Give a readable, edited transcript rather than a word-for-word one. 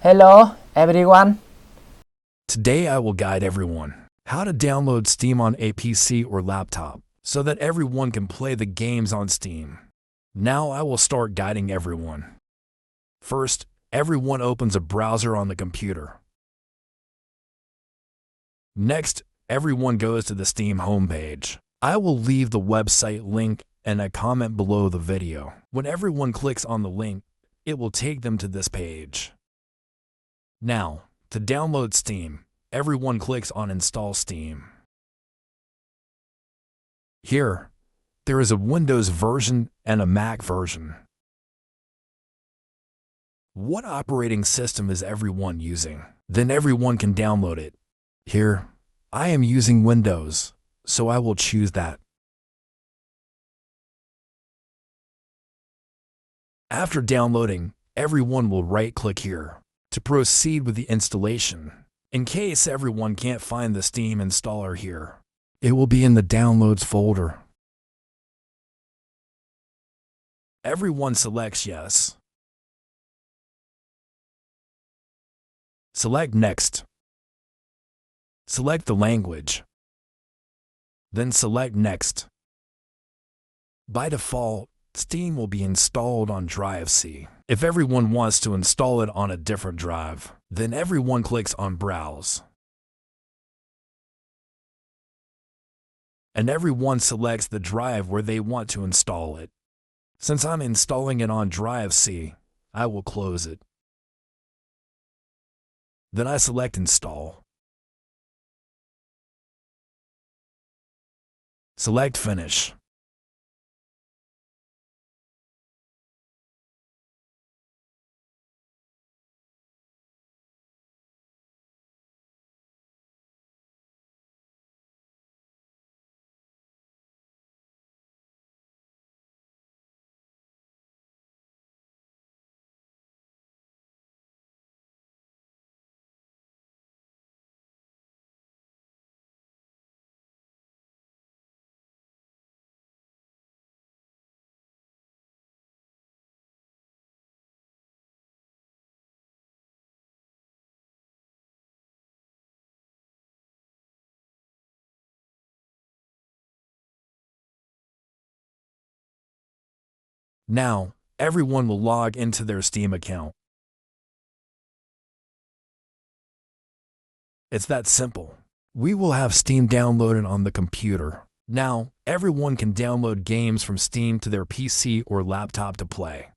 Hello, everyone. Today I will guide everyone how to download Steam on a PC or laptop so that everyone can play the games on Steam. Now I will start guiding everyone. First, everyone opens a browser on the computer. Next, everyone goes to the Steam homepage. I will leave the website link and a comment below the video. When everyone clicks on the link, it will take them to this page. Now, to download Steam, everyone clicks on Install Steam. Here, there is a Windows version and a Mac version. What operating system is everyone using? Then everyone can download it. Here, I am using Windows, so I will choose that. After downloading, everyone will right-click here to proceed with the installation. In case everyone can't find the Steam installer here, it will be in the Downloads folder. Everyone selects Yes. Select Next. Select the language. Then select Next. By default, Steam will be installed on Drive C. If everyone wants to install it on a different drive, then everyone clicks on Browse. And everyone selects the drive where they want to install it. Since I'm installing it on Drive C, I will close it. Then I select Install. Select Finish. Now, everyone will log into their Steam account. It's that simple. We will have Steam downloaded on the computer. Now, everyone can download games from Steam to their PC or laptop to play.